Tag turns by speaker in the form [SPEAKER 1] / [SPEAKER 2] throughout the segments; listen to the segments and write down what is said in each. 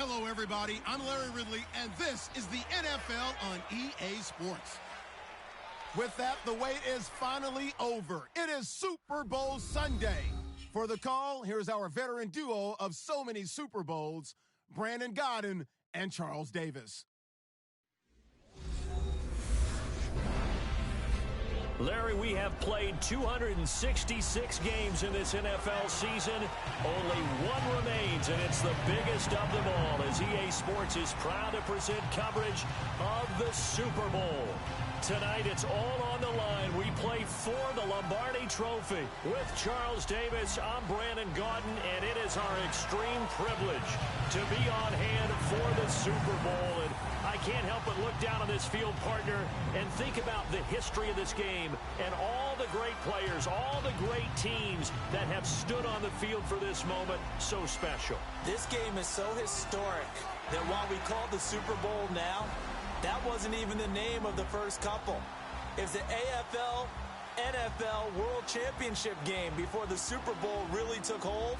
[SPEAKER 1] Hello, everybody. I'm Larry Ridley, and this is the NFL on EA Sports. With that, the wait is finally over. It is Super Bowl Sunday. For the call, here's our veteran duo of so many Super Bowls, Brandon Godden and Charles Davis.
[SPEAKER 2] Larry, we have played 266 games in this NFL season. Only one remains, and it's the biggest of them all, as EA Sports is proud to present coverage of the Super Bowl. Tonight, it's all on the line. We play for the Lombardi Trophy. With Charles Davis, I'm Brandon Gaudin, and it is our extreme privilege to be on hand for the Super Bowl. And I can't help but look down on this field, partner, and think about the history of this game and all the great players, all the great teams that have stood on the field for this moment. So special.
[SPEAKER 3] This game is so historic that while we call it the Super Bowl now, that wasn't even the name of the first couple. It was the AFL, NFL World Championship game before the Super Bowl really took hold.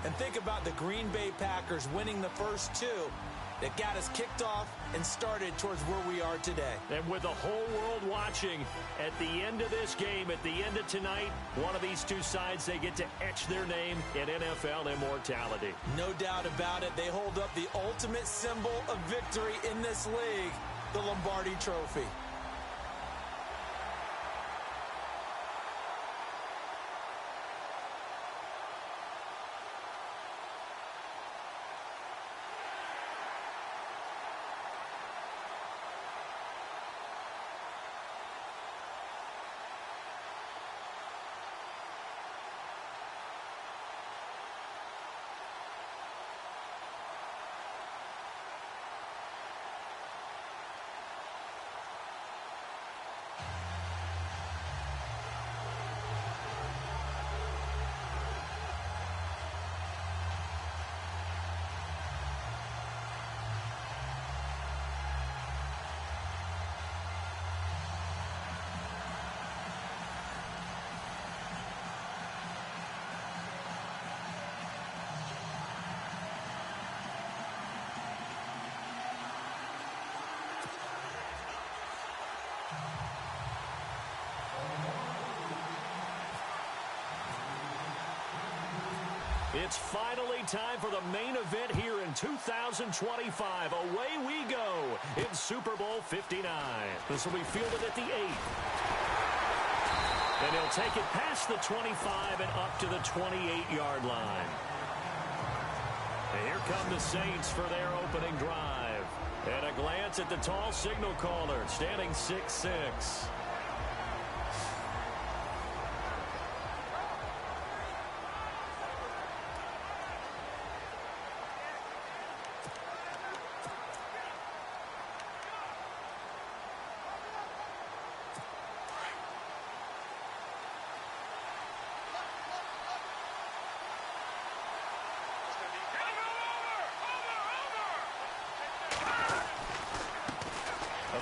[SPEAKER 3] And think about the Green Bay Packers winning the first two that got us kicked off and started towards where we are today.
[SPEAKER 2] And with the whole world watching, at the end of this game, at the end of tonight, one of these two sides, they get to etch their name in NFL immortality.
[SPEAKER 3] No doubt about it. They hold up the ultimate symbol of victory in this league, the Lombardi Trophy.
[SPEAKER 2] It's finally time for the main event here in 2025. Away we go in Super Bowl 59. This will be fielded at the 8. And he'll take it past the 25 and up to the 28-yard line. And here come the Saints for their opening drive. And a glance at the tall signal caller, standing 6'6".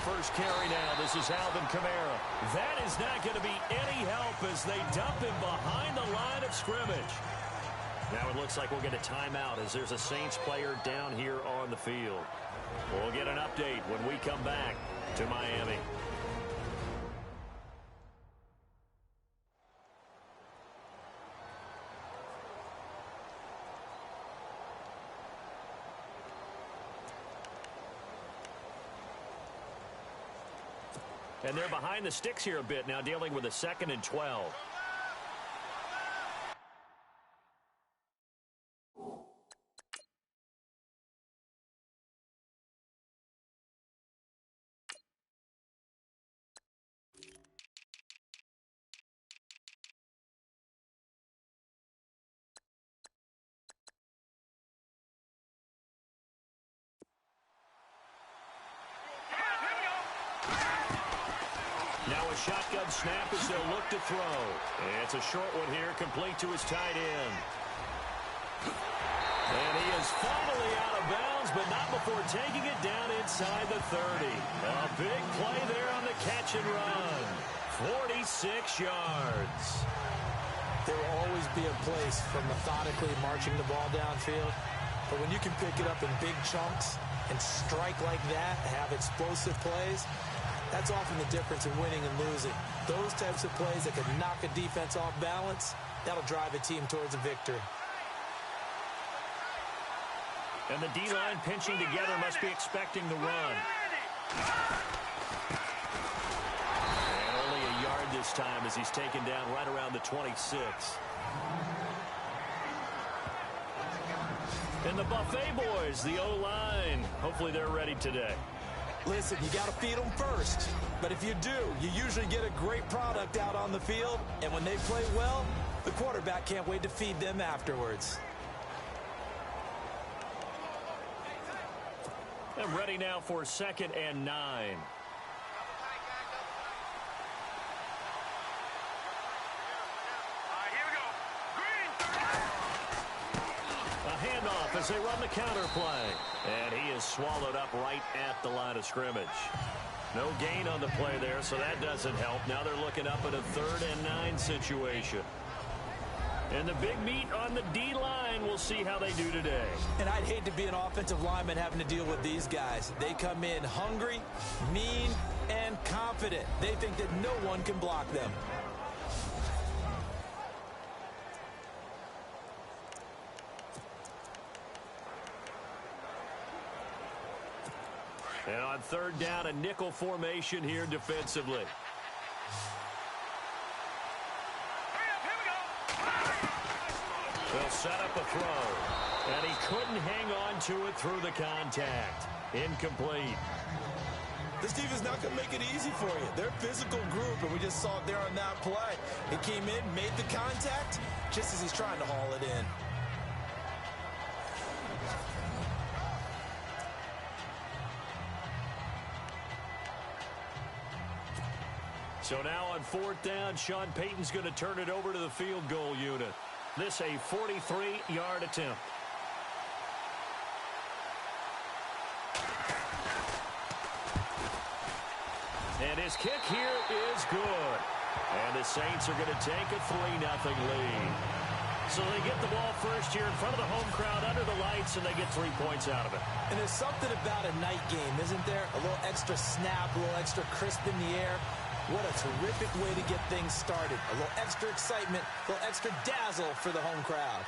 [SPEAKER 2] First carry now. This is Alvin Kamara. That is not going to be any help as they dump him behind the line of scrimmage. Now it looks like we'll get a timeout as there's a Saints player down here on the field. We'll get an update when we come back to Miami. And they're behind the sticks here a bit now, dealing with a 2nd and 12. Now a shotgun snap as they'll look to throw. It's a short one here, complete to his tight end. And he is finally out of bounds, but not before taking it down inside the 30. A big play there on the catch and run. 46 yards.
[SPEAKER 3] There will always be a place for methodically marching the ball downfield. But when you can pick it up in big chunks and strike like that, have explosive plays, that's often the difference in winning and losing. Those types of plays that can knock a defense off balance, that'll drive a team towards a victory.
[SPEAKER 2] And the D-line pinching together must be expecting the run. And only a yard this time as he's taken down right around the 26. And the Buffet boys, the O-line, hopefully they're ready today.
[SPEAKER 3] Listen, you got to feed them first. But if you do, you usually get a great product out on the field. And when they play well, the quarterback can't wait to feed them afterwards.
[SPEAKER 2] And ready now for 2nd and 9. Handoff as they run the counter play. And he is swallowed up right at the line of scrimmage. No gain on the play there, so that doesn't help. Now they're looking up at a 3rd and 9 situation. And the big meat on the D-line, we'll see how they do today.
[SPEAKER 3] And I'd hate to be an offensive lineman having to deal with these guys. They come in hungry, mean, and confident. They think that no one can block them.
[SPEAKER 2] And on 3rd down, a nickel formation here defensively. They'll set up a throw. And he couldn't hang on to it through the contact. Incomplete.
[SPEAKER 3] This defense is not going to make it easy for you. They're a physical group, and we just saw it there on that play. He came in, made the contact, just as he's trying to haul it in.
[SPEAKER 2] So now on 4th down, Sean Payton's going to turn it over to the field goal unit. This a 43-yard attempt. And his kick here is good. And the Saints are going to take a 3-0 lead. So they get the ball first here in front of the home crowd under the lights, and they get 3 points out of it.
[SPEAKER 3] And there's something about a night game, isn't there? A little extra snap, a little extra crisp in the air. What a terrific way to get things started. A little extra excitement, a little extra dazzle for the home crowd.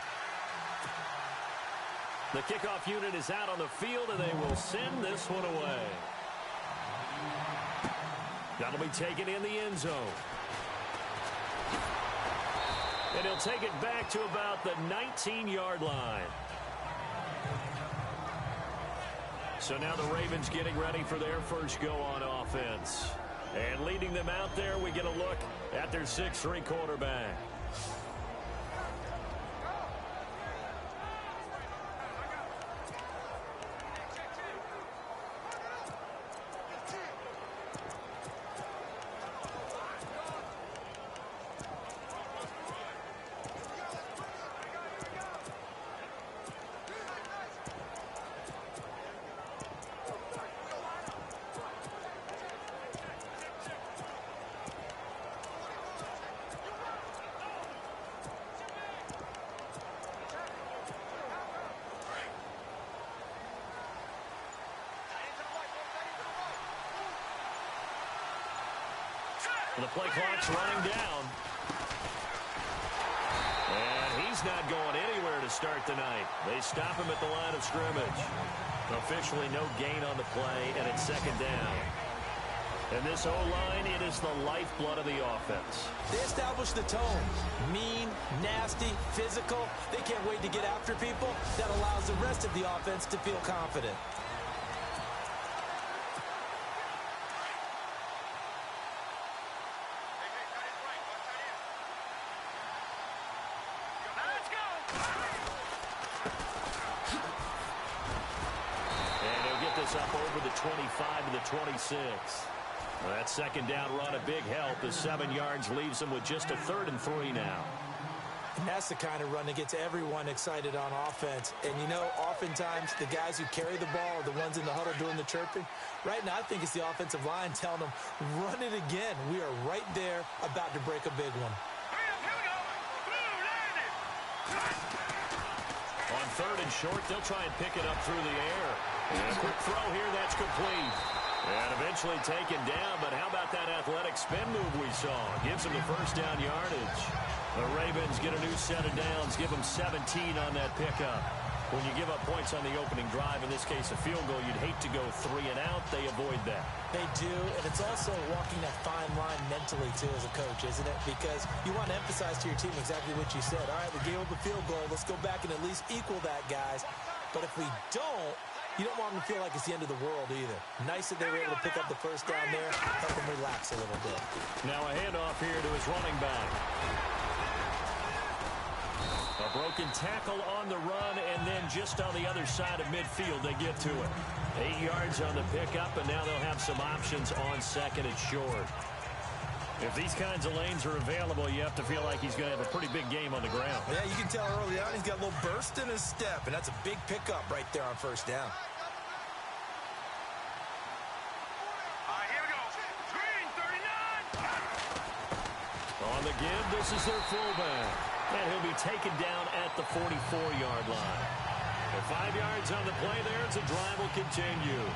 [SPEAKER 2] The kickoff unit is out on the field, and they will send this one away. That'll be taken in the end zone. And he'll take it back to about the 19-yard line. So now the Ravens getting ready for their first go on offense. And leading them out there, we get a look at their 6'3" quarterback. The play clock's running down. And he's not going anywhere to start the night. They stop him at the line of scrimmage. Officially no gain on the play, and it's 2nd down. And this O-line, it is the lifeblood of the offense.
[SPEAKER 3] They establish the tone. Mean, nasty, physical. They can't wait to get after people. That allows the rest of the offense to feel confident.
[SPEAKER 2] Up over the 25 to the 26. Well, that 2nd down run, a big help. The 7 yards leaves them with just a 3rd and 3 now.
[SPEAKER 3] And that's the kind of run that gets everyone excited on offense. And, you know, oftentimes the guys who carry the ball are the ones in the huddle doing the chirping. Right now, I think it's the offensive line telling them, run it again. We are right there about to break a big one.
[SPEAKER 2] On 3rd and short, they'll try and pick it up through the air. And a quick throw here, that's complete. And eventually taken down, but how about that athletic spin move we saw? Gives them the first down yardage. The Ravens get a new set of downs, give them 17 on that pickup. When you give up points on the opening drive, in this case a field goal, you'd hate to go 3 and out. They avoid that.
[SPEAKER 3] They do, and it's also walking that fine line mentally, too, as a coach, isn't it? Because you want to emphasize to your team exactly what you said. All right, we gave up a field goal. Let's go back and at least equal that, guys. But if we don't, you don't want them to feel like it's the end of the world either. Nice that they were able to pick up the first down there, help them relax a little bit.
[SPEAKER 2] Now a handoff here to his running back. A broken tackle on the run, and then just on the other side of midfield, they get to it. 8 yards on the pickup, and now they'll have some options on 2nd and short. If these kinds of lanes are available, you have to feel like he's going to have a pretty big game on the ground.
[SPEAKER 3] Yeah, you can tell early on he's got a little burst in his step, and that's a big pickup right there on 1st down.
[SPEAKER 4] Here we go. Green, 39.
[SPEAKER 2] On the give, this is their fullback. And he'll be taken down at the 44-yard line. And 5 yards on the play there as the drive will continue.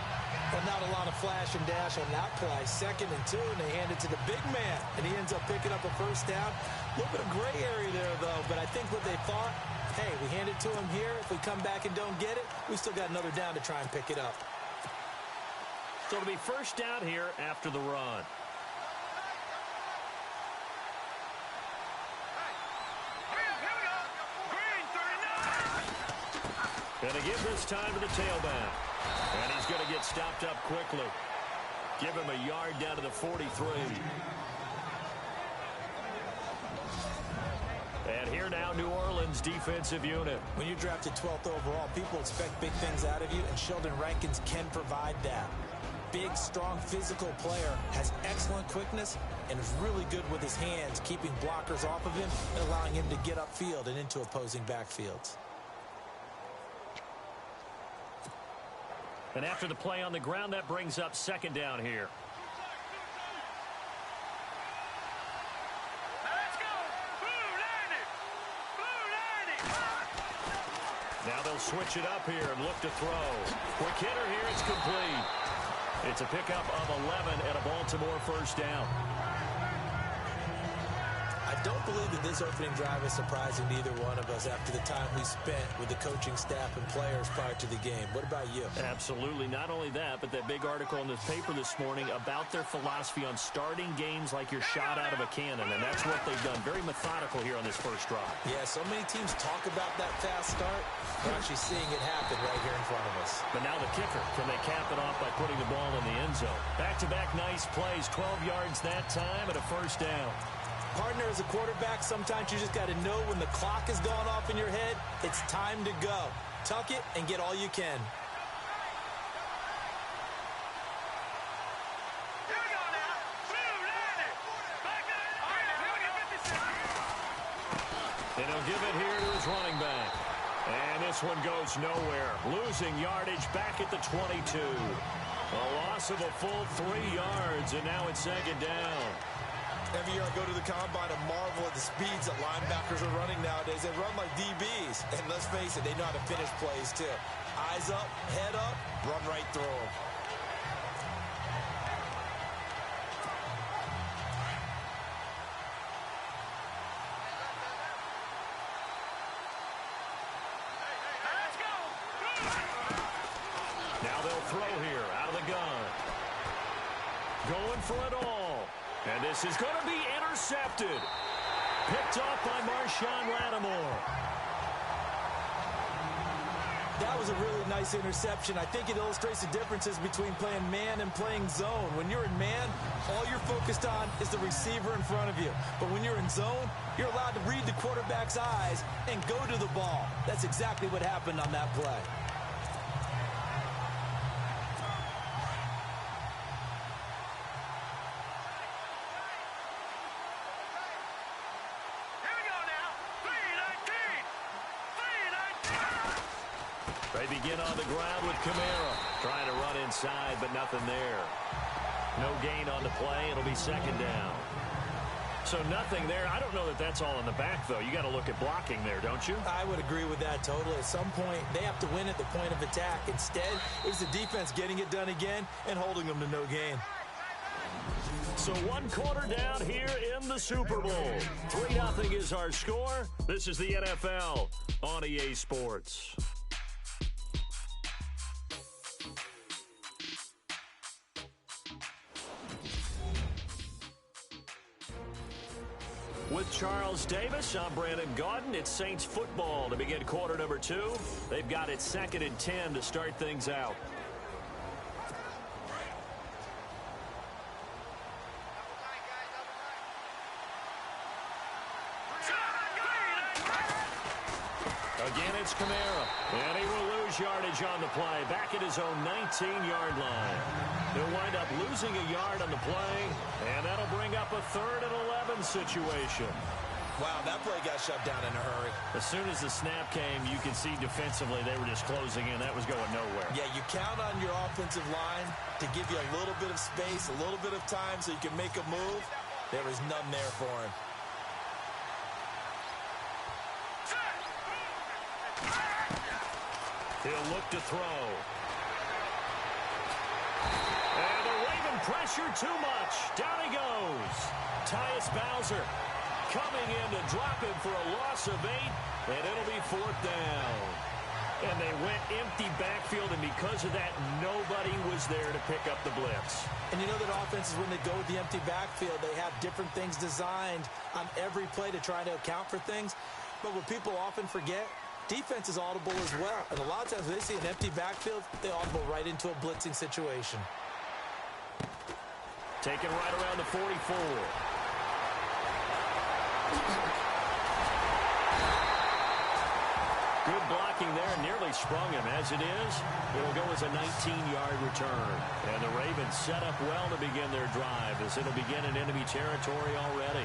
[SPEAKER 3] But not a lot of flash and dash on that play. 2nd and 2, and they hand it to the big man. And he ends up picking up a first down. A little bit of gray area there, though. But I think what they thought, hey, we hand it to him here. If we come back and don't get it, we still got another down to try and pick it up.
[SPEAKER 2] So it'll be first down here after the run. And a give this time to the tailback. And he's going to get stopped up quickly. Give him a yard down to the 43. And here now, New Orleans defensive unit.
[SPEAKER 3] When you're drafted 12th overall, people expect big things out of you, and Sheldon Rankins can provide that. Big, strong, physical player, has excellent quickness, and is really good with his hands, keeping blockers off of him and allowing him to get upfield and into opposing backfields.
[SPEAKER 2] And after the play on the ground, that brings up 2nd down here.
[SPEAKER 4] Let's go. Blue 90.
[SPEAKER 2] Now they'll switch it up here and look to throw. Quick hitter here, it's complete. It's a pickup of 11 and a Baltimore first down.
[SPEAKER 3] I don't believe that this opening drive is surprising to either one of us after the time we spent with the coaching staff and players prior to the game. What about you?
[SPEAKER 2] Absolutely. Not only that, but that big article in the paper this morning about their philosophy on starting games like you're shot out of a cannon, and that's what they've done. Very methodical here on this first drive.
[SPEAKER 3] Yeah, so many teams talk about that fast start. We're actually seeing it happen right here in front of us.
[SPEAKER 2] But now the kicker. Can they cap it off by putting the ball in the end zone? Back-to-back nice plays. 12 yards that time and a first down.
[SPEAKER 3] Partner, as a quarterback, sometimes you just got to know when the clock is going off in your head, it's time to go. Tuck it and get all you can.
[SPEAKER 4] Here we go now. Blue 90. Back up. All right, here we go. 56.
[SPEAKER 2] And he'll give it here to his running back. And this one goes nowhere. Losing yardage back at the 22. A loss of a full 3 yards, and now it's 2nd down.
[SPEAKER 3] Every year I go to the combine and marvel at the speeds that linebackers are running nowadays. They run like DBs. And let's face it, they know how to finish plays too. Eyes up, head up, run right through them.
[SPEAKER 4] Let's go.
[SPEAKER 2] Now they'll throw here out of the gun. Going for it all. And this is going to be intercepted. Picked off by Marshawn Lattimore.
[SPEAKER 3] That was a really nice interception. I think it illustrates the differences between playing man and playing zone. When you're in man, all you're focused on is the receiver in front of you. But when you're in zone, you're allowed to read the quarterback's eyes and go to the ball. That's exactly what happened on that play.
[SPEAKER 2] They begin on the ground with Kamara. Trying to run inside, but nothing there. No gain on the play. It'll be 2nd down. So nothing there. I don't know that that's all in the back, though. You got to look at blocking there, don't you?
[SPEAKER 3] I would agree with that totally. At some point, they have to win at the point of attack. Instead, it was the defense getting it done again and holding them to no gain.
[SPEAKER 2] So 1 quarter down here in the Super Bowl. 3-0 is our score. This is the NFL on EA Sports. With Charles Davis, I'm Brandon Gaudin. It's Saints football to begin quarter number 2. They've got it 2nd and 10 to start things out. Again, it's Kamara, and he will lose yardage on the play. Back at his own 19-yard line. He'll wind up losing a yard on the play, and that'll bring up a 3rd and 11 situation.
[SPEAKER 3] Wow, that play got shut down in a hurry.
[SPEAKER 2] As soon as the snap came, you can see defensively they were just closing in. That was going nowhere.
[SPEAKER 3] Yeah, you count on your offensive line to give you a little bit of space, a little bit of time so you can make a move. There was none there for him.
[SPEAKER 2] He'll look to throw. And the Raven pressure too much. Down he goes. Tyus Bowser coming in to drop him for a loss of 8, and it'll be 4th down. And they went empty backfield, and because of that, nobody was there to pick up the blitz.
[SPEAKER 3] And you know that offenses, when they go with the empty backfield, they have different things designed on every play to try to account for things. But what people often forget, defense is audible as well. And a lot of times when they see an empty backfield, they audible right into a blitzing situation.
[SPEAKER 2] Taken right around the 44. Good blocking there, nearly sprung him. As it is, it'll go as a 19-yard return. And the Ravens set up well to begin their drive as it'll begin in enemy territory already.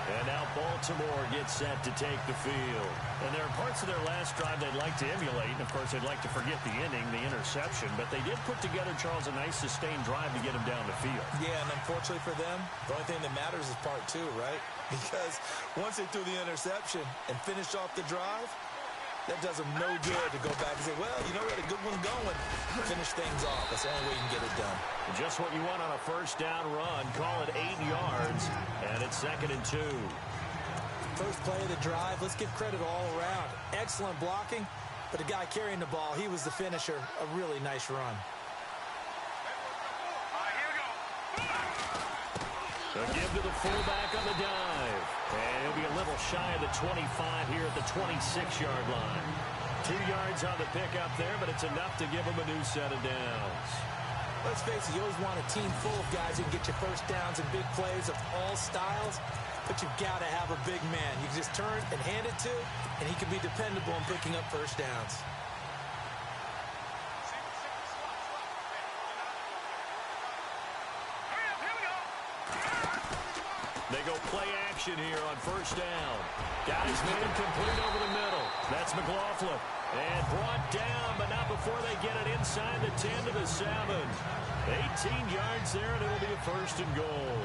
[SPEAKER 2] And now Baltimore gets set to take the field. And there are parts of their last drive they'd like to emulate. And, of course, they'd like to forget the ending, the interception. But they did put together, Charles, a nice sustained drive to get him down the field.
[SPEAKER 3] Yeah, and unfortunately for them, the only thing that matters is part 2, right? Because once they threw the interception and finished off the drive, that does them no good to go back and say, well, you know what, a good one going. Finish things off. That's the only way you can get it done.
[SPEAKER 2] Just what you want on a first down run. Call it 8 yards, and it's 2nd and 2.
[SPEAKER 3] First play of the drive, let's give credit all around. Excellent blocking, but the guy carrying the ball, he was the finisher. A really nice run.
[SPEAKER 2] So give to the fullback on the dive. And he'll be a little shy of the 25 here at the 26-yard line. 2 yards on the pickup there, but it's enough to give him a new set of downs.
[SPEAKER 3] Let's face it, you always want a team full of guys who can get you first downs and big plays of all styles, but you've got to have a big man. You can just turn and hand it to, and he can be dependable in picking up first downs.
[SPEAKER 2] They go play action here on first down. Got his man complete over the middle. That's McLaughlin. And brought down, but not before they get it inside the 10 to the 7. 18 yards there, and it'll be a 1st and goal.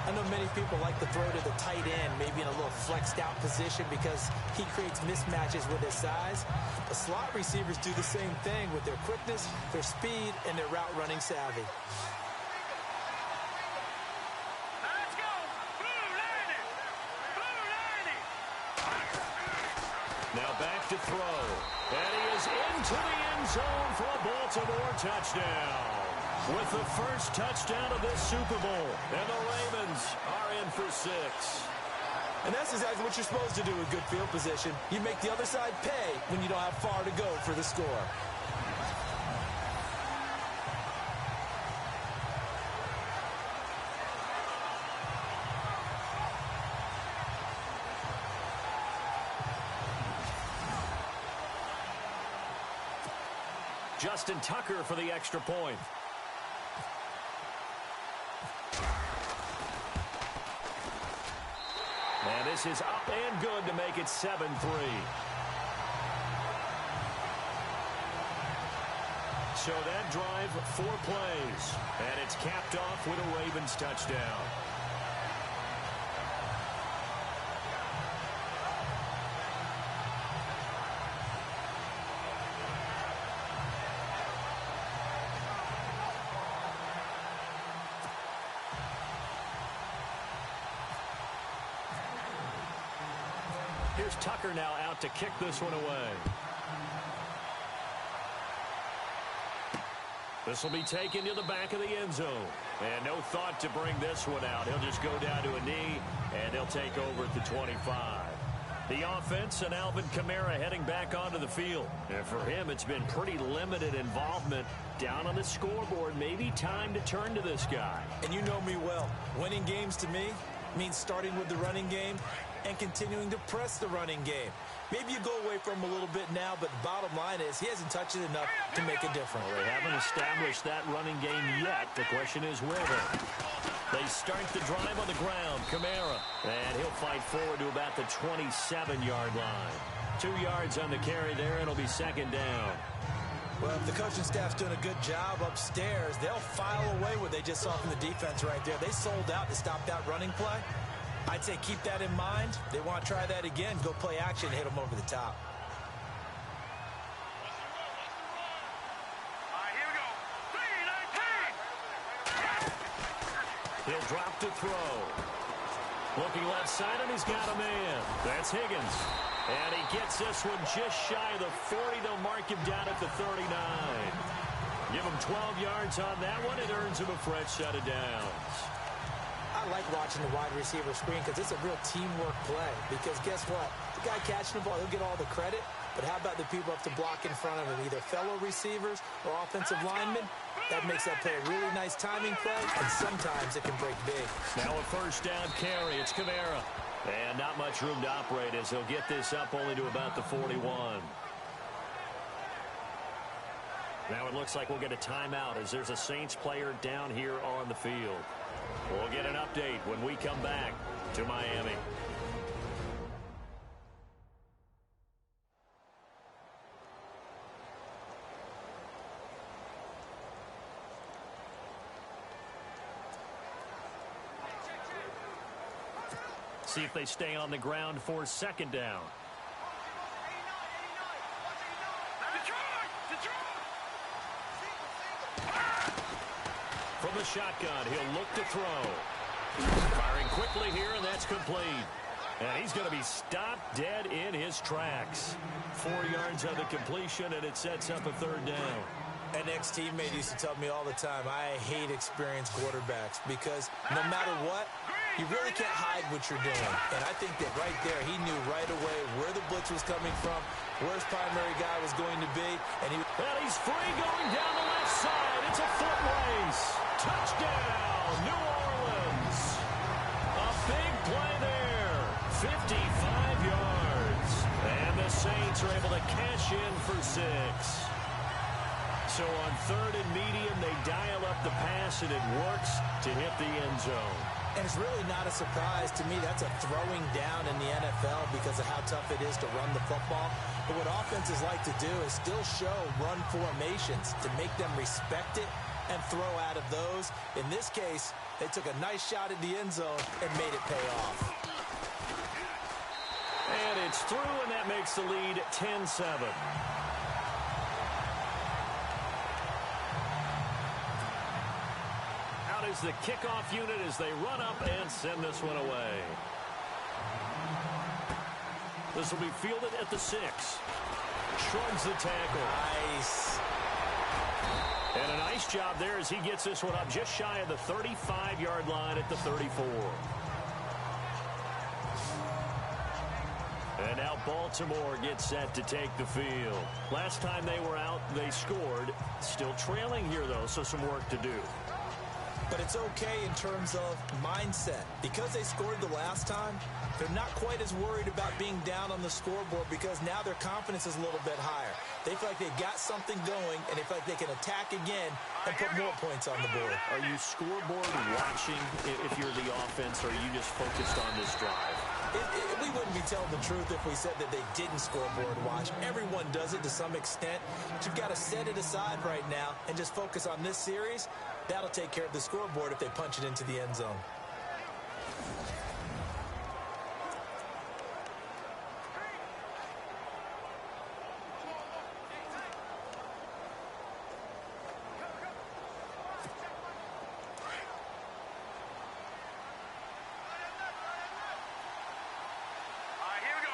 [SPEAKER 3] I know many people like to throw to the tight end, maybe in a little flexed out position because he creates mismatches with his size. The slot receivers do the same thing with their quickness, their speed, and their route running savvy.
[SPEAKER 2] Now back to throw. And he is into the end zone for a Baltimore touchdown. With the first touchdown of this Super Bowl. And the Ravens are in for 6.
[SPEAKER 3] And that's exactly what you're supposed to do with good field position. You make the other side pay when you don't have far to go for the score.
[SPEAKER 2] Justin Tucker for the extra point. And this is up and good to make it 7-3. So that drive, 4 plays. And it's capped off with a Ravens touchdown. here's Tucker now out to kick this one away. This will be taken to the back of the end zone. And no thought to bring this one out. He'll just go down to a knee, and he'll take over at the 25. The offense and Alvin Kamara heading back onto the field. And for him, it's been pretty limited involvement down on the scoreboard. Maybe time to turn to this guy.
[SPEAKER 3] And you know me well. Winning games to me means starting with the running game and continuing to press the running game. Maybe you go away from him a little bit now, but the bottom line is he hasn't touched it enough to make a difference.
[SPEAKER 2] Well, they haven't established that running game yet. The question is, will they? They start the drive on the ground. Kamara. And he'll fight forward to about the 27-yard line. 2 yards on the carry there, and it'll be second down.
[SPEAKER 3] Well, if the coaching staff's doing a good job upstairs, they'll file away what they just saw from the defense right there. They sold out to stop that running play. I'd say keep that in mind. They want to try that again. Go play action and hit them over the top.
[SPEAKER 4] All right, here we go. 3-19.
[SPEAKER 2] He'll drop to throw. Looking left side, and he's got a man. That's Higgins. And he gets this one just shy of the 40. They'll mark him down at the 39. Give him 12 yards on that one. It earns him a fresh set of downs.
[SPEAKER 3] I like watching the wide receiver screen because it's a real teamwork play. Because guess what? The guy catching the ball, he'll get all the credit. But how about the people up to block in front of him, either fellow receivers or offensive linemen? That makes that play a really nice timing play, and sometimes it can break big.
[SPEAKER 2] Now a first down carry. It's Kamara. And not much room to operate as he'll get this up only to about the 41. Now it looks like we'll get a timeout as there's a Saints player down here on the field. We'll get an update when we come back to Miami. See if they stay on the ground for second down. From the shotgun, he'll look to throw. Firing quickly here, and that's complete. And he's going to be stopped dead in his tracks. 4 yards on the completion, and it sets up a third down.
[SPEAKER 3] An ex-teammate used to tell me all the time, I hate experienced quarterbacks because no matter what, you really can't hide what you're doing. And I think that right there, he knew right away where the blitz was coming from, where his primary guy was going to be. And
[SPEAKER 2] he's free going down the left side. It's a foot race. Touchdown, New Orleans. A big play there. 55 yards. And the Saints are able to cash in for 6. So on third and medium, they dial up the pass, and it works to hit the end zone.
[SPEAKER 3] And it's really not a surprise to me. That's a throwing down in the NFL because of how tough it is to run the football. But what offenses like to do is still show run formations to make them respect it and throw out of those. In this case, they took a nice shot at the end zone and made it pay off.
[SPEAKER 2] And it's through, and that makes the lead 10-7. Is the kickoff unit as they run up and send this one away. This will be fielded at the 6. Shrugs the tackle.
[SPEAKER 3] Nice.
[SPEAKER 2] And a nice job there as he gets this one up just shy of the 35-yard line at the 34. And now Baltimore gets set to take the field. Last time they were out, they scored. Still trailing here, though, so some work to do.
[SPEAKER 3] But it's okay in terms of mindset. Because they scored the last time, they're not quite as worried about being down on the scoreboard because now their confidence is a little bit higher. They feel like they've got something going, and they feel like they can attack again and put more points on the board.
[SPEAKER 2] Are you scoreboard watching if you're the offense, or are you just focused on this drive?
[SPEAKER 3] We wouldn't be telling the truth if we said that they didn't scoreboard watch. Everyone does it to some extent, but you've got to set it aside right now and just focus on this series. That'll take care of the scoreboard if they punch it into the end zone.
[SPEAKER 4] All right, here we go.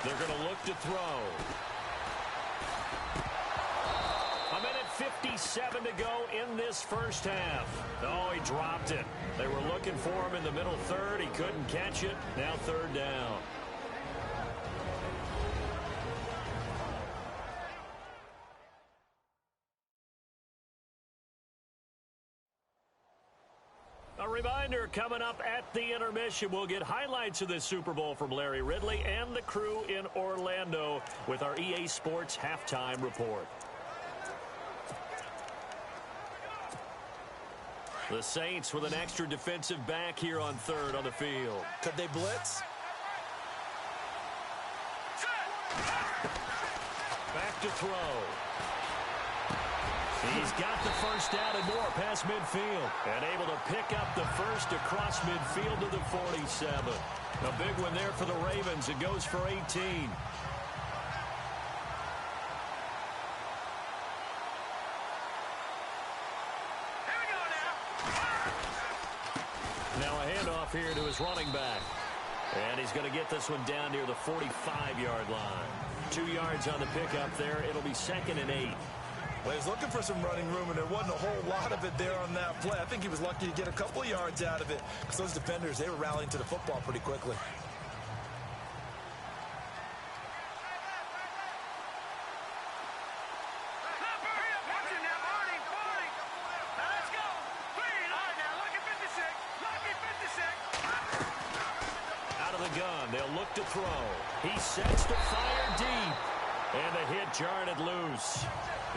[SPEAKER 2] They're going to look to throw. 1:57 to go in this first half. Oh, he dropped it. They were looking for him in the middle third. He couldn't catch it. Now third down. A reminder, coming up at the intermission, we'll get highlights of this Super Bowl from Larry Ridley and the crew in Orlando with our EA Sports halftime report. The Saints with an extra defensive back here on third on the field.
[SPEAKER 3] Could they blitz?
[SPEAKER 2] Back to throw. He's got the first down and more past midfield. And able to pick up the first across midfield to the 47. A big one there for the Ravens. It goes for 18. Now a handoff here to his running back. And he's going to get this one down near the 45-yard line. 2 yards on the pickup there. It'll be 2nd and 8.
[SPEAKER 3] Well, he was looking for some running room, and there wasn't a whole lot of it there on that play. I think he was lucky to get a couple of yards out of it because those defenders, they were rallying to the football pretty quickly.
[SPEAKER 2] They'll look to throw. He sets to fire deep. And the hit jarred it loose.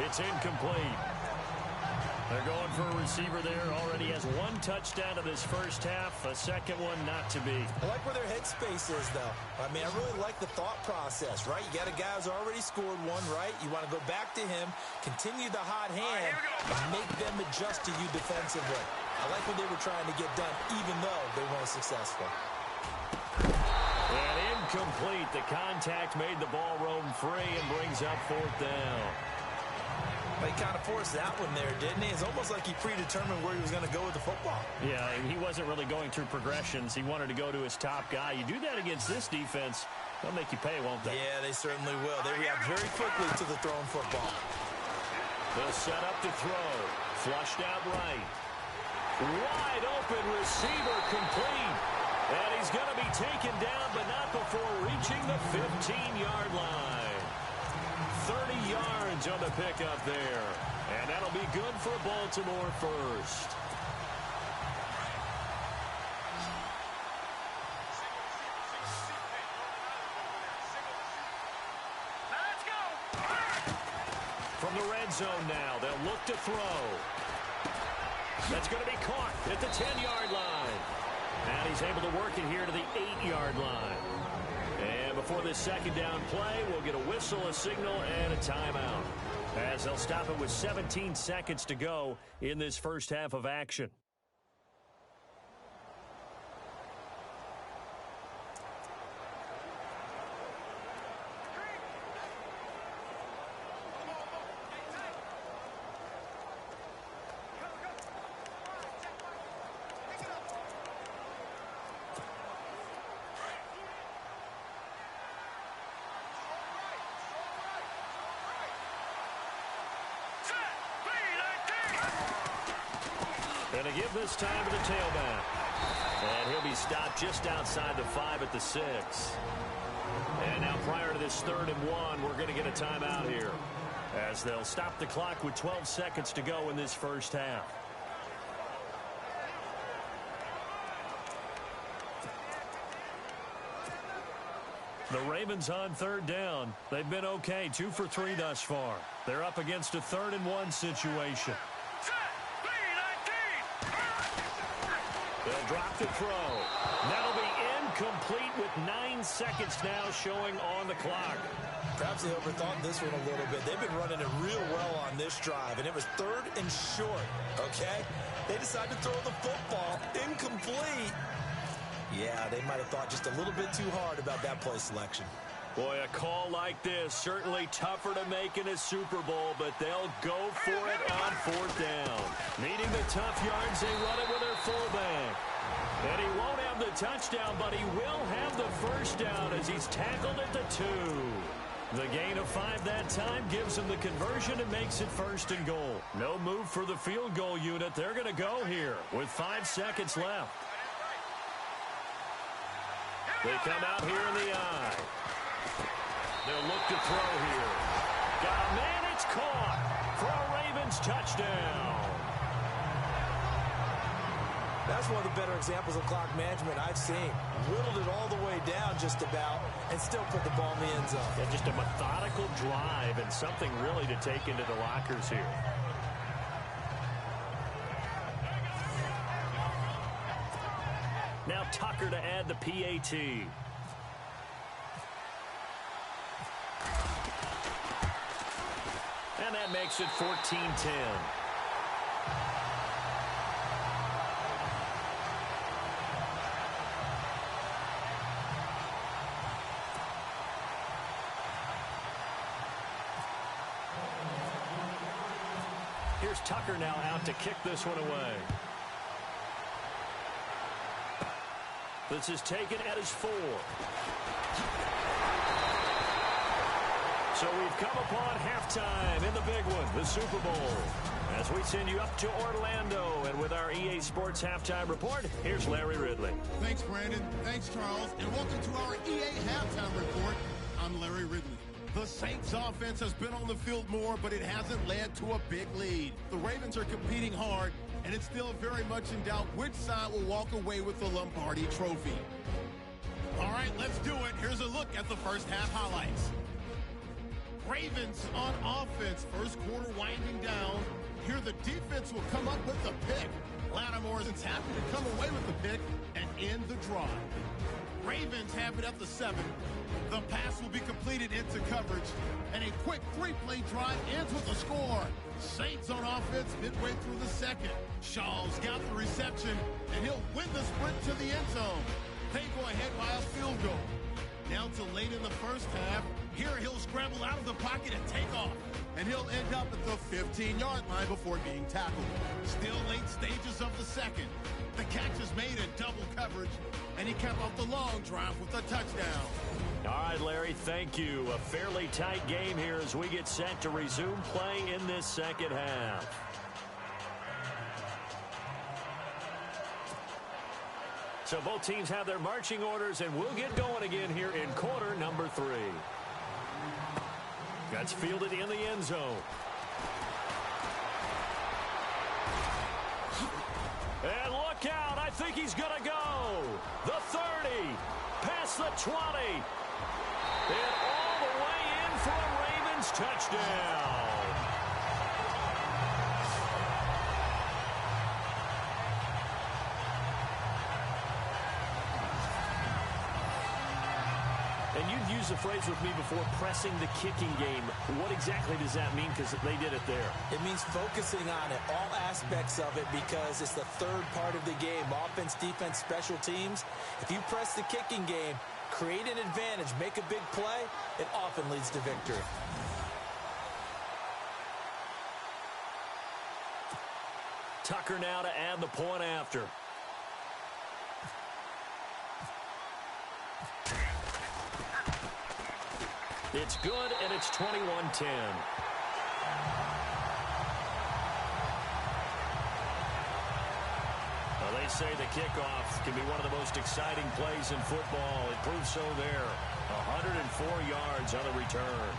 [SPEAKER 2] It's incomplete. They're going for a receiver there. Already has 1 touchdown in this first half. A second one not to be.
[SPEAKER 3] I like where their headspace is, though. I mean, I really like the thought process, right? You got a guy who's already scored one, right? You want to go back to him, continue the hot hand, and make them adjust to you defensively. I like what they were trying to get done, even though they weren't successful.
[SPEAKER 2] And incomplete. The contact made the ball roam free and brings up 4th down.
[SPEAKER 3] He kind of forced that one there, didn't he? It's almost like he predetermined where he was going to go with the football.
[SPEAKER 2] Yeah, he wasn't really going through progressions. He wanted to go to his top guy. You do that against this defense, they'll make you pay, won't they?
[SPEAKER 3] Yeah, they certainly will. They react very quickly to the thrown football.
[SPEAKER 2] They'll set up to throw. Flushed out right. Wide open receiver complete. And he's going to be taken down, but not before reaching the 15-yard line. 30 yards on the pickup there. And that'll be good for Baltimore first.
[SPEAKER 4] Let's go.
[SPEAKER 2] From the red zone now, they'll look to throw. That's going to be caught at the 10-yard line. And he's able to work it here to the 8-yard line. And before this second down play, we'll get a whistle, a signal, and a timeout. As they'll stop it with 17 seconds to go in this first half of action. And to give this time to the tailback. And he'll be stopped just outside the 5 at the 6. And now prior to this 3rd and 1, we're going to get a timeout here, as they'll stop the clock with 12 seconds to go in this first half. The Ravens on 3rd down. They've been okay, 2 for 3 thus far. They're up against a 3rd and 1 situation. They'll drop the throw. That'll be incomplete with 9 seconds now showing on the clock.
[SPEAKER 3] Perhaps they overthought this one a little bit. They've been running it real well on this drive, and it was 3rd and short, okay? They decided to throw the football incomplete. Yeah, they might have thought just a little bit too hard about that play selection.
[SPEAKER 2] Boy, a call like this, certainly tougher to make in a Super Bowl, but they'll go for it on 4th down. Needing the tough yards, they run it with their fullback. And he won't have the touchdown, but he will have the first down as he's tackled at the 2. The gain of 5 that time gives him the conversion and makes it 1st and goal. No move for the field goal unit. They're going to go here with 5 seconds left. They come out here in the eye. They'll look to throw here. Got a man, it's caught for a Ravens touchdown.
[SPEAKER 3] That's one of the better examples of clock management I've seen. Whittled it all the way down just about and still put the ball in the end zone.
[SPEAKER 2] Yeah, just a methodical drive and something really to take into the lockers here. Now Tucker to add the PAT. And that makes it 14-10. Here's Tucker now out to kick this one away. This is taken at his 4. So we've come upon halftime in the big one, the Super Bowl. As we send you up to Orlando, and with our EA Sports Halftime Report, here's Larry Ridley.
[SPEAKER 1] Thanks, Brandon. Thanks, Charles. And welcome to our EA Halftime Report. I'm Larry Ridley. The Saints offense has been on the field more, but it hasn't led to a big lead. The Ravens are competing hard, and it's still very much in doubt which side will walk away with the Lombardi Trophy. All right, let's do it. Here's a look at the first half highlights. Ravens on offense. First quarter winding down. Here the defense will come up with the pick. Lattimore is happy to come away with the pick and end the drive. Ravens have it at the 7. The pass will be completed into coverage, and a quick 3-play drive ends with a score. Saints on offense midway through the second. Shaw's got the reception, and he'll win the sprint to the end zone. They go ahead by a field goal. Now to late in the first half. Here he'll scramble out of the pocket and take off, and he'll end up at the 15-yard line before being tackled. Still late stages of the second. The catch is made in double coverage, and he capped off the long drive with a touchdown.
[SPEAKER 2] All right, Larry, thank you. A fairly tight game here as we get set to resume play in this second half. So both teams have their marching orders, and we'll get going again here in quarter number 3. That's fielded in the end zone. And look out, I think he's going to go. The 30, past the 20. And all the way in for a Ravens touchdown. And you've used the phrase with me before, pressing the kicking game. What exactly does that mean? Because they did it there.
[SPEAKER 3] It means focusing on it, all aspects of it, because it's the third part of the game. Offense, defense, special teams. If you press the kicking game, create an advantage, make a big play, it often leads to victory.
[SPEAKER 2] Tucker now to add the point after. It's good, and it's 21-10. Well, they say the kickoff can be one of the most exciting plays in football. It proves so there. 104 yards on the return.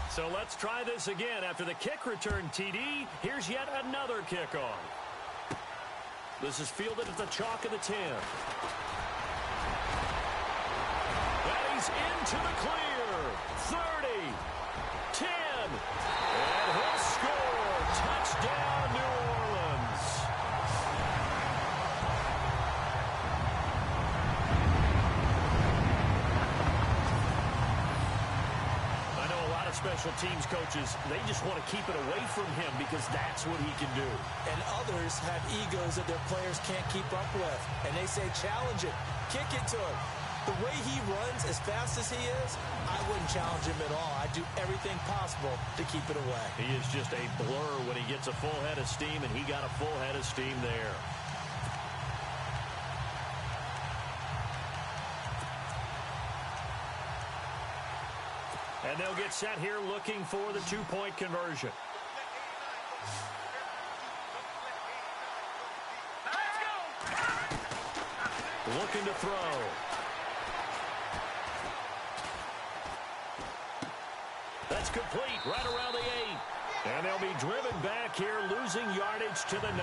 [SPEAKER 2] So let's try this again. After the kick return TD, here's yet another kickoff. This is fielded at the chalk of the 10. And he's into the clear. 30, 10, and he'll score. Touchdown, New Orleans. special teams coaches, they just want to keep it away from him because that's what he can do.
[SPEAKER 3] And others have egos that their players can't keep up with. And they say, challenge it, kick it to him. The way he runs as fast as he is, I wouldn't challenge him at all. I'd do everything possible to keep it away.
[SPEAKER 2] He is just a blur when he gets a full head of steam, and he got a full head of steam there. And they'll get set here looking for the two-point conversion. Looking to throw. That's complete right around the 8. And they'll be driven back here, losing yardage to the 9.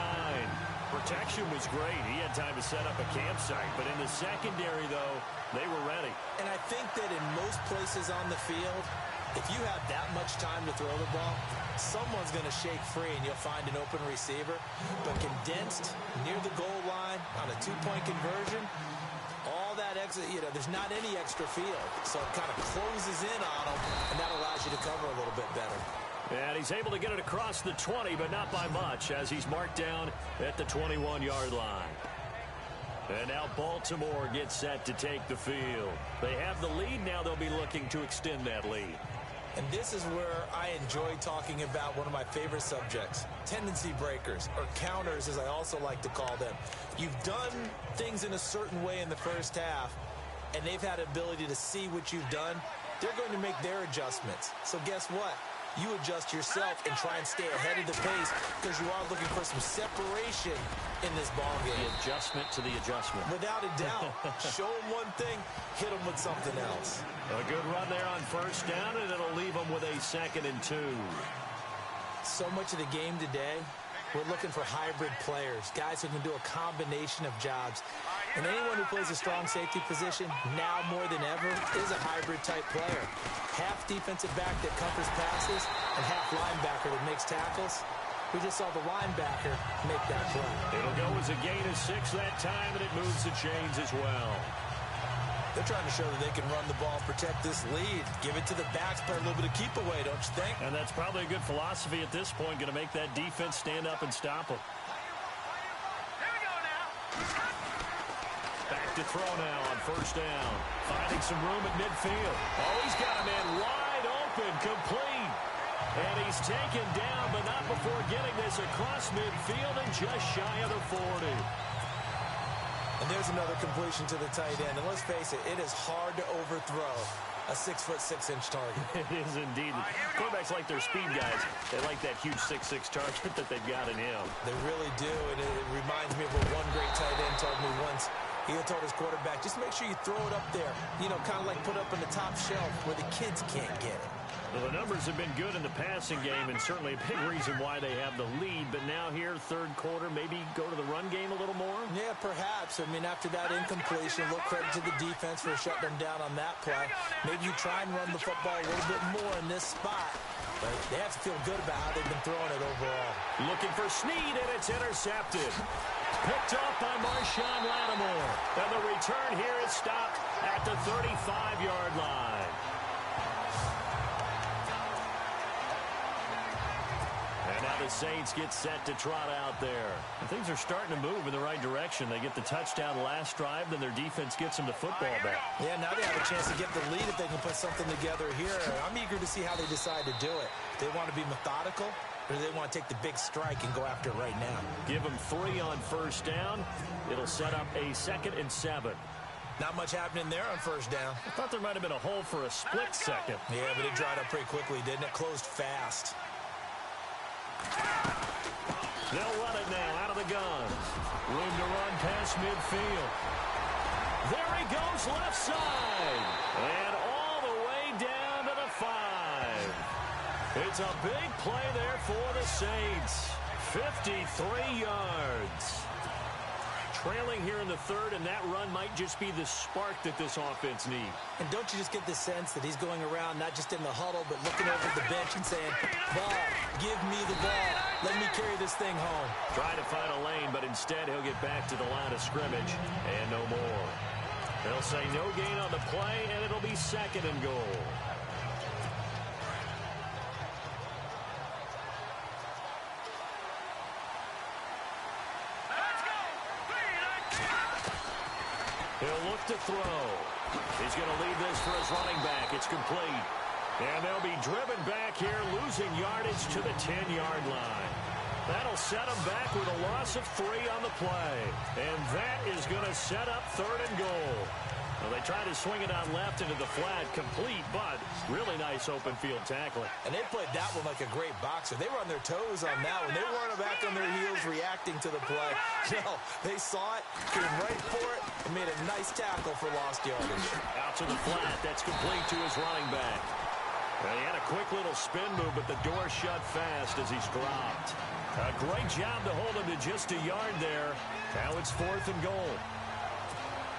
[SPEAKER 2] Protection was great. He had time to set up a campsite. But in the secondary, though, they were ready.
[SPEAKER 3] And I think that in most places on the field, if you have that much time to throw the ball, someone's going to shake free and you'll find an open receiver. But condensed near the goal line on a two-point conversion, all that extra, there's not any extra field. So it kind of closes in on them, and that allows you to cover a little bit better.
[SPEAKER 2] And he's able to get it across the 20, but not by much, as he's marked down at the 21-yard line. And now Baltimore gets set to take the field. They have the lead. Now they'll be looking to extend that lead.
[SPEAKER 3] And this is where I enjoy talking about one of my favorite subjects, tendency breakers, or counters, as I also like to call them. You've done things in a certain way in the first half, and they've had ability to see what you've done. They're going to make their adjustments. So guess what? You adjust yourself and try and stay ahead of the pace because you are looking for some separation in this ball game.
[SPEAKER 2] The adjustment to the adjustment.
[SPEAKER 3] Without a doubt. Show them one thing, hit them with something else.
[SPEAKER 2] A good run there on first down, and it'll leave them with a 2nd and 2.
[SPEAKER 3] So much of the game today, we're looking for hybrid players, guys who can do a combination of jobs. And anyone who plays a strong safety position, now more than ever, is a hybrid-type player. Half defensive back that covers passes and half linebacker that makes tackles. We just saw the linebacker make that play.
[SPEAKER 2] It'll go as a gain of 6 that time, and it moves the chains as well.
[SPEAKER 3] They're trying to show that they can run the ball, protect this lead. Give it to the backs, play a little bit of keep away, don't you think?
[SPEAKER 2] And that's probably a good philosophy at this point, going to make that defense stand up and stop them.
[SPEAKER 4] Here we go now.
[SPEAKER 2] Back to throw now on first down. Finding some room at midfield. Oh, he's got a man wide open, complete. And he's taken down, but not before getting this across midfield and just shy of the 40.
[SPEAKER 3] And there's another completion to the tight end. And let's face it, it is hard to overthrow a 6'6" target.
[SPEAKER 2] It is indeed. Quarterbacks like their speed guys. They like that huge 6'6" target that they've got in him.
[SPEAKER 3] They really do, and it reminds me of what one great tight end told me once. He told his quarterback, just make sure you throw it up there. Kind of like put up on the top shelf where the kids can't get it.
[SPEAKER 2] Well, the numbers have been good in the passing game, and certainly a big reason why they have the lead. But now here, third quarter, maybe go to the run game a little more?
[SPEAKER 3] Yeah, perhaps. After that incompletion, a little credit to the defense for shutting them down on that play. Maybe you try and run the football a little bit more in this spot. But they have to feel good about how they've been throwing it overall.
[SPEAKER 2] Looking for Snead, and it's intercepted. Picked off by Marshawn Lattimore. And the return here is stopped at the 35-yard line. And now the Saints get set to trot out there. And things are starting to move in the right direction. They get the touchdown last drive, then their defense gets them the football back.
[SPEAKER 3] Yeah, now they have a chance to get the lead if they can put something together here. I'm eager to see how they decide to do it. They want to be methodical, or do they want to take the big strike and go after it right now?
[SPEAKER 2] Give them 3 on first down. It'll set up a 2nd and 7.
[SPEAKER 3] Not much happening there on first down.
[SPEAKER 2] I thought there might have been a hole for a split second.
[SPEAKER 3] Yeah, but it dried up pretty quickly, didn't it? Closed fast.
[SPEAKER 2] They'll run it now out of the gun. Room to run past midfield. There he goes left side. And all the way down to the 5. It's a big play there for the Saints. 53 yards. Trailing here in the third, and that run might just be the spark that this offense needs.
[SPEAKER 3] And don't you just get the sense that he's going around not just in the huddle, but looking over at the bench and saying, ball, give me the ball. Let me carry this thing home.
[SPEAKER 2] Trying to find a lane, but instead he'll get back to the line of scrimmage and no more. They'll say no gain on the play, and it'll be 2nd and goal. He'll look to throw. He's going to leave this for his running back. It's complete. And they'll be driven back here, losing yardage to the 10-yard line. That'll set them back with a loss of 3 on the play. And that is going to set up 3rd and goal. Well, they try to swing it out left into the flat, complete, but really nice open field tackling.
[SPEAKER 3] And they played that one like a great boxer. They were on their toes on that one. They weren't back on their heels reacting to the play. No, they saw it, came right for it, and made a nice tackle for lost yardage.
[SPEAKER 2] Out to the flat. That's complete to his running back. Well, he had a quick little spin move, but the door shut fast as he's dropped. A great job to hold him to just a yard there. Now it's 4th and goal.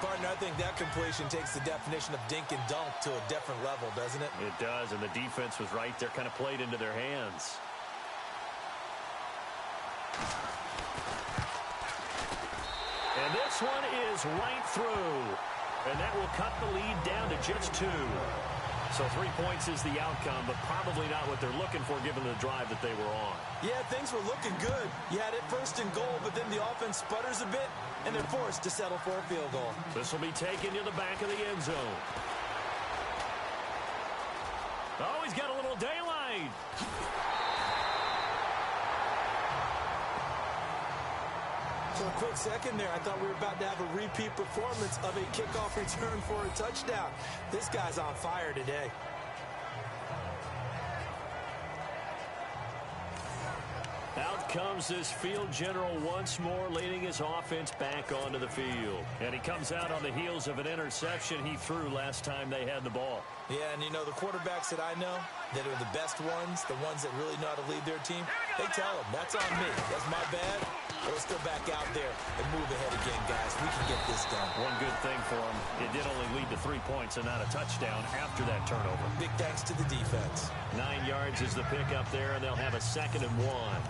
[SPEAKER 3] Partner, I think that completion takes the definition of dink and dunk to a different level, doesn't it?
[SPEAKER 2] It does, and the defense was right there, kind of played into their hands. And this one is right through. And that will cut the lead down to just 2. So 3 points is the outcome, but probably not what they're looking for given the drive that they were on.
[SPEAKER 3] Yeah, things were looking good. You had it 1st and goal, but then the offense sputters a bit, and they're forced to settle for a field goal.
[SPEAKER 2] This will be taken to the back of the end zone. Oh, he's got a little daylight.
[SPEAKER 3] For a quick second there, I thought we were about to have a repeat performance of a kickoff return for a touchdown. This guy's on fire today.
[SPEAKER 2] Out comes this field general once more, leading his offense back onto the field. And he comes out on the heels of an interception he threw last time they had the ball.
[SPEAKER 3] Yeah, and you know, the quarterbacks that I know that are the best ones, the ones that really know how to lead their team, they tell them, that's on me. That's my bad. But let's go back out there and move ahead again, guys. We can get this done.
[SPEAKER 2] One good thing for him, it did only lead to 3 points and not a touchdown after that turnover.
[SPEAKER 3] Big thanks to the defense.
[SPEAKER 2] 9 yards is the pickup there, and they'll have a 2nd and 1.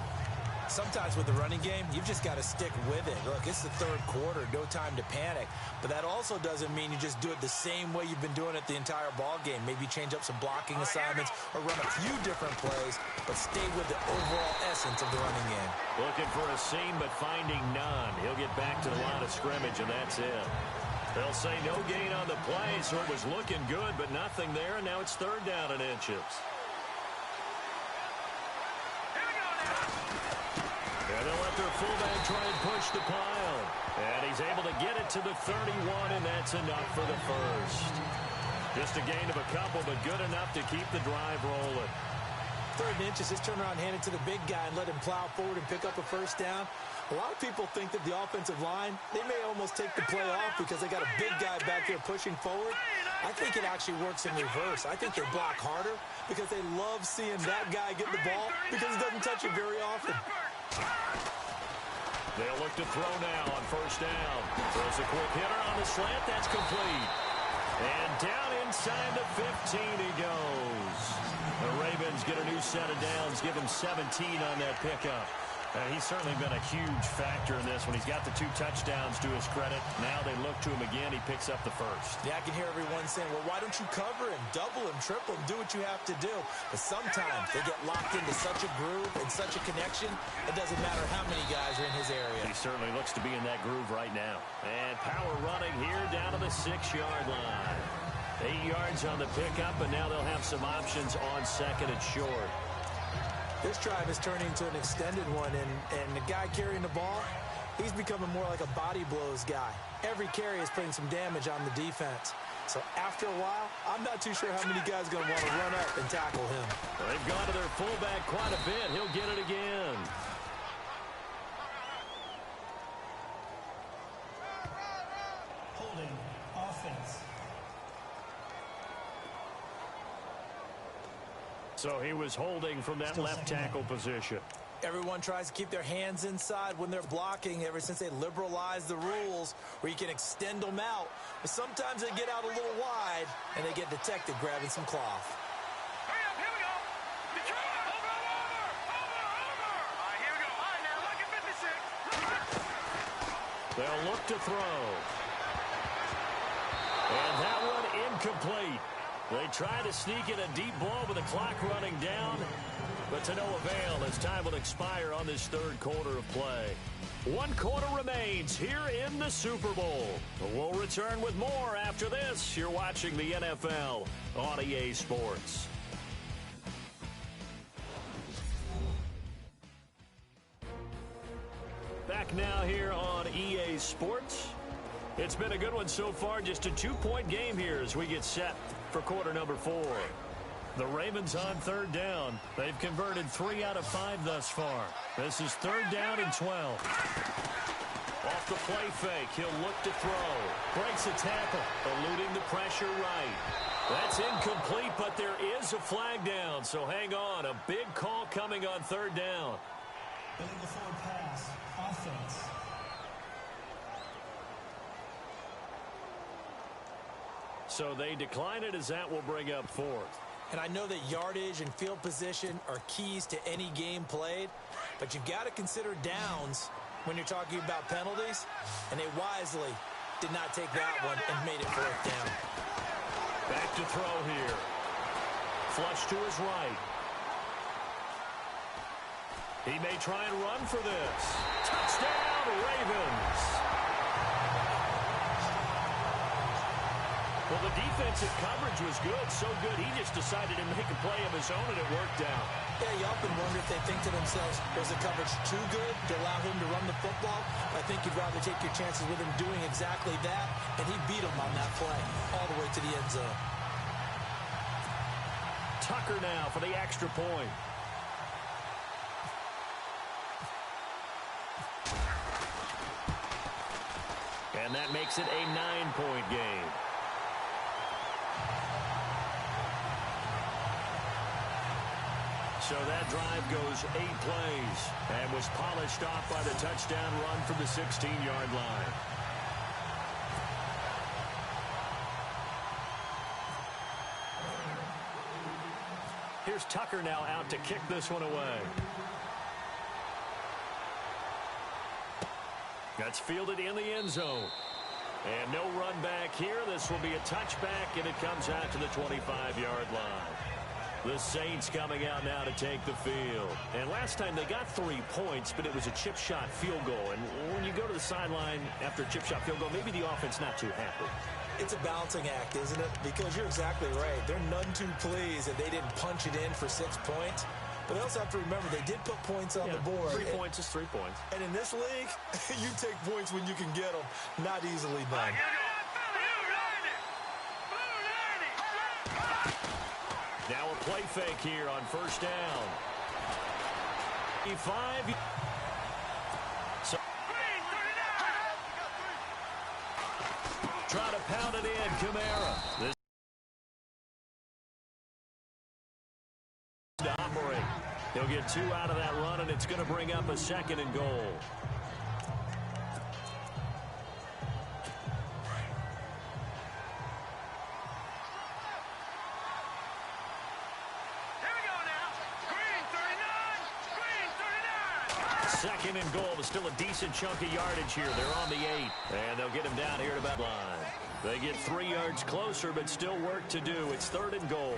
[SPEAKER 3] Sometimes with the running game, you've just got to stick with it. Look, it's the 3rd quarter, no time to panic. But that also doesn't mean you just do it the same way you've been doing it the entire ball game. Maybe change up some blocking assignments or run a few different plays, but stay with the overall essence of the running game.
[SPEAKER 2] Looking for a seam, but finding none. He'll get back to the line of scrimmage, and that's it. They'll say no gain on the play, so it was looking good, but nothing there, and now it's 3rd down and inches. And they'll let their fullback try and push the pile. And he's able to get it to the 31, and that's enough for the first. Just a gain of a couple, but good enough to keep the drive rolling.
[SPEAKER 3] 3rd and inches, just turn around, hand it to the big guy, and let him plow forward and pick up a 1st down. A lot of people think that the offensive line, they may almost take the play off because they got a big guy back there pushing forward. I think it actually works in reverse. I think they block harder because they love seeing that guy get the ball because he doesn't touch it very often.
[SPEAKER 2] They'll look to throw now on 1st down. Throws a quick hitter on the slant. That's complete. And down inside the 15 he goes. The Ravens get a new set of downs, give him 17 on that pickup. He's certainly been a huge factor in this when he's got the 2 touchdowns to his credit. Now they look to him again. He picks up the first.
[SPEAKER 3] Yeah, I can hear everyone saying, well, why don't you cover him, double him, triple him, do what you have to do. But sometimes they get locked into such a groove and such a connection, it doesn't matter how many guys are in his area.
[SPEAKER 2] He certainly looks to be in that groove right now. And power running here down to the 6-yard line. 8 yards on the pickup, and now they'll have some options on 2nd and short.
[SPEAKER 3] This drive is turning into an extended one, and the guy carrying the ball, he's becoming more like a body blows guy. Every carry is putting some damage on the defense. So after a while, I'm not too sure how many guys are going to want to run up and tackle him.
[SPEAKER 2] Well, they've gone to their fullback quite a bit. He'll get it again.
[SPEAKER 5] Holding offense.
[SPEAKER 2] So he was holding from that left tackle position.
[SPEAKER 3] Everyone tries to keep their hands inside when they're blocking ever since they liberalized the rules where you can extend them out. But sometimes they get out a little wide and they get detected grabbing some cloth.
[SPEAKER 4] Hurry up, here we go. Detroit, over. All right, here we go. All right, now look at 56.
[SPEAKER 2] They'll look to throw. And that one incomplete. They try to sneak in a deep ball with the clock running down, but to no avail as time will expire on this 3rd quarter of play. One quarter remains here in the Super Bowl. We'll return with more after this. You're watching the NFL on EA Sports. Back now here on EA Sports. It's been a good one so far. Just a 2-point game here as we get set for quarter number 4. The Ravens on third down. They've converted 3 out of 5 thus far. This is third down and 12. Off the play fake, he'll look to throw. Breaks a tackle, eluding the pressure right. That's incomplete, but there is a flag down, so hang on. A big call coming on third down.
[SPEAKER 5] Illegal forward pass, offense.
[SPEAKER 2] So they decline it as that will bring up fourth.
[SPEAKER 3] And I know that yardage and field position are keys to any game played, but you've got to consider downs when you're talking about penalties, and they wisely did not take that one and made it fourth down.
[SPEAKER 2] Back to throw here. Flush to his right. He may try and run for this. Touchdown, Ravens. Well, the defensive coverage was good, so good he just decided to make a play of his own, and it worked out.
[SPEAKER 3] Yeah, you often wonder if they think to themselves, was the coverage too good to allow him to run the football? I think you'd rather take your chances with him doing exactly that, and he beat him on that play all the way to the end zone.
[SPEAKER 2] Tucker now for the extra point. And that makes it a 9-point game. So that drive goes 8 plays and was polished off by the touchdown run from the 16-yard line. Here's Tucker now out to kick this one away. That's fielded in the end zone. And no run back here. This will be a touchback, and it comes out to the 25-yard line. The Saints coming out now to take the field. And last time they got 3 points, but it was a chip shot field goal. And when you go to the sideline after a chip shot field goal, maybe the offense not too happy.
[SPEAKER 3] It's a balancing act, isn't it? Because you're exactly right. They're none too pleased that they didn't punch it in for 6 points. But they also have to remember they did put points on the board.
[SPEAKER 2] 3 points is 3 points.
[SPEAKER 3] And in this league, you take points when you can get them. Not easily done.
[SPEAKER 2] Now a play fake here on first down. 5. So try to pound it in, Kamara. This to operate. He'll get 2 out of that run, and it's going to bring up a 2nd and goal. Second and goal, but still a decent chunk of yardage here. They're on the 8, and they'll get him down here to about line. They get 3 yards closer, but still work to do. It's 3rd and goal.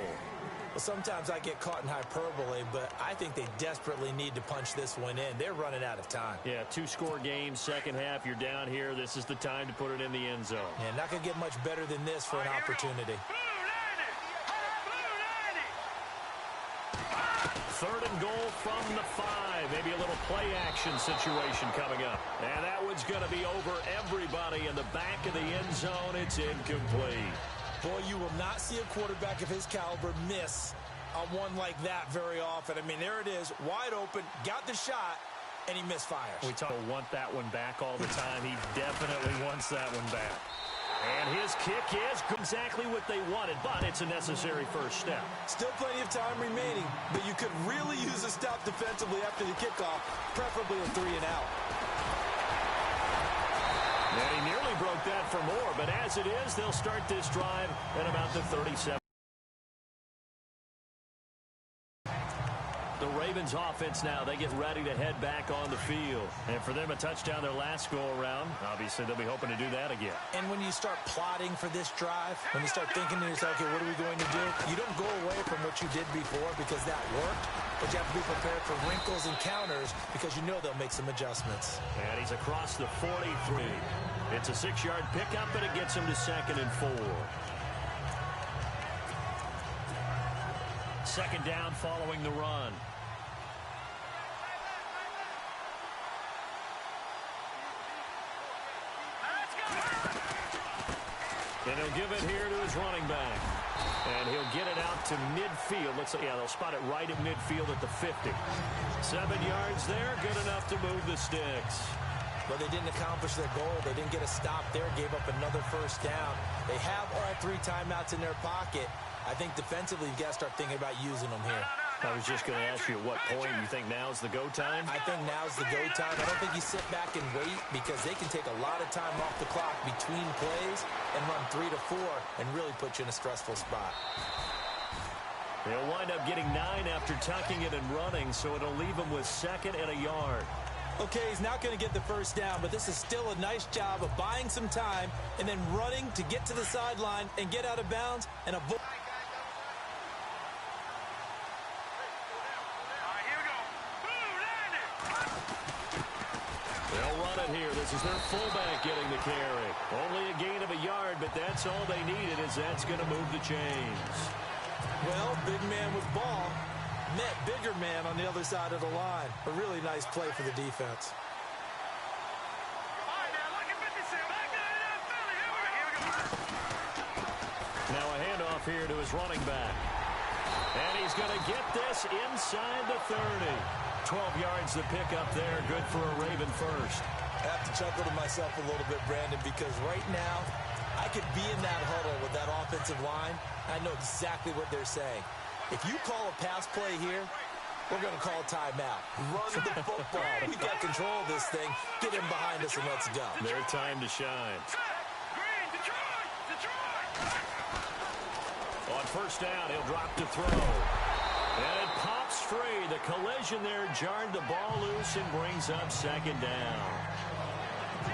[SPEAKER 3] Well, sometimes I get caught in hyperbole, but I think they desperately need to punch this one in. They're running out of time.
[SPEAKER 2] Yeah, 2-score game, second half. You're down here. This is the time to put it in the end zone.
[SPEAKER 3] Yeah, not going to get much better than this for an opportunity.
[SPEAKER 2] 3rd and goal from the 5. Maybe a little play action situation coming up. And that one's going to be over everybody in the back of the end zone. It's incomplete.
[SPEAKER 3] Boy, you will not see a quarterback of his caliber miss on one like that very often. I mean, there it is, wide open, got the shot, and he misfires.
[SPEAKER 2] We want that one back all the time. He definitely wants that one back. And his kick is exactly what they wanted, but it's a necessary first step.
[SPEAKER 3] Still plenty of time remaining, but you could really use a stop defensively after the kickoff, preferably a 3 and out.
[SPEAKER 2] And he nearly broke that for more, but as it is, they'll start this drive at about the 37. The Ravens Ravens offense now. They get ready to head back on the field. And for them, a touchdown their last go-around. Obviously, they'll be hoping to do that again.
[SPEAKER 3] And when you start plotting for this drive, when you start thinking to yourself, okay, what are we going to do? You don't go away from what you did before because that worked, but you have to be prepared for wrinkles and counters because you know they'll make some adjustments.
[SPEAKER 2] And he's across the 43. It's a 6-yard pickup, and it gets him to 2nd and 4. Second down following the run. And he'll give it here to his running back. And he'll get it out to midfield. Looks like, yeah, they'll spot it right at midfield at the 50. 7 yards there, good enough to move the sticks.
[SPEAKER 3] But they didn't accomplish their goal. They didn't get a stop there, gave up another first down. They have all 3 timeouts in their pocket. I think defensively, you've got to start thinking about using them here.
[SPEAKER 2] I was just going to ask you at what point you think now's the go time?
[SPEAKER 3] I think now's the go time. I don't think you sit back and wait because they can take a lot of time off the clock between plays and run 3 to 4 and really put you in a stressful spot.
[SPEAKER 2] They'll wind up getting 9 after tucking it and running, so it'll leave them with 2nd and a yard.
[SPEAKER 3] Okay, he's not going to get the first down, but this is still a nice job of buying some time and then running to get to the sideline and get out of bounds and avoid.
[SPEAKER 2] They'll run it here. This is their fullback getting the carry. Only a gain of a yard, but that's all they needed, as that's going to move the chains.
[SPEAKER 3] Well, big man with ball met bigger man on the other side of the line. A really nice play for the defense.
[SPEAKER 2] Now a handoff here to his running back. And he's going to get this inside the 30. 12 yards to pick up there. Good for a Raven first.
[SPEAKER 3] I have to chuckle to myself a little bit, Brandon, because right now I could be in that huddle with that offensive line. I know exactly what they're saying. If you call a pass play here, we're going to call a timeout. Run the football. We've got control of this thing. Get him behind us and let's go.
[SPEAKER 2] Their time to shine. On first down, he'll drop to throw. And it pops free. The collision there jarred the ball loose and brings up 2nd down.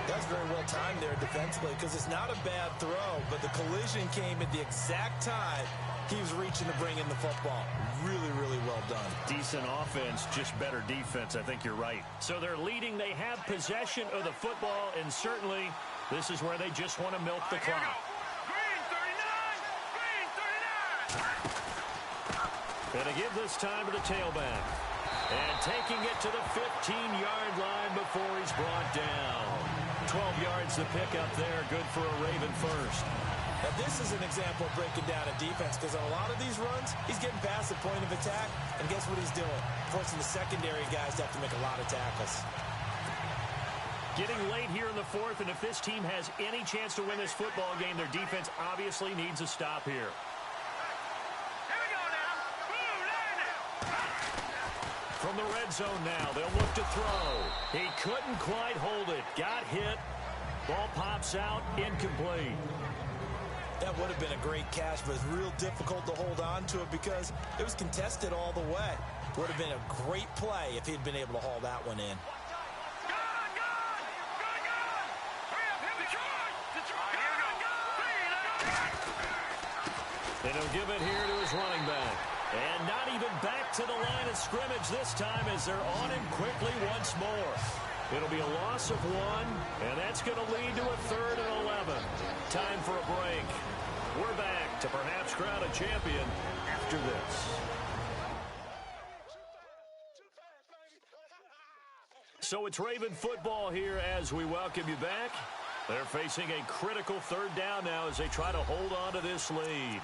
[SPEAKER 3] That's very well timed there defensively because it's not a bad throw, but the collision came at the exact time he was reaching to bring in the football. Really, really well done.
[SPEAKER 2] Decent offense, just better defense. I think you're right. So they're leading. They have possession of the football, and certainly this is where they just want to milk the clock. And to give this time to the tailback. And taking it to the 15-yard line before he's brought down. 12 yards to pick up there. Good for a Raven first.
[SPEAKER 3] Now this is an example of breaking down a defense because on a lot of these runs, he's getting past the point of attack. And guess what he's doing? Forcing the secondary guys to have to make a lot of tackles.
[SPEAKER 2] Getting late here in the 4th, and if this team has any chance to win this football game, their defense obviously needs a stop here. From the red zone now, they'll look to throw. He couldn't quite hold it. Got hit. Ball pops out. Incomplete.
[SPEAKER 3] That would have been a great catch, but it's real difficult to hold on to it because it was contested all the way. Would have been a great play if he'd been able to haul that one in.
[SPEAKER 2] And he'll give it here to his running back. And not even back to the line of scrimmage this time as they're on him quickly once more. It'll be a loss of 1, and that's going to lead to a 3rd and 11. Time for a break. We're back to perhaps crown a champion after this. So it's Raven football here as we welcome you back. They're facing a critical 3rd down now as they try to hold on to this lead.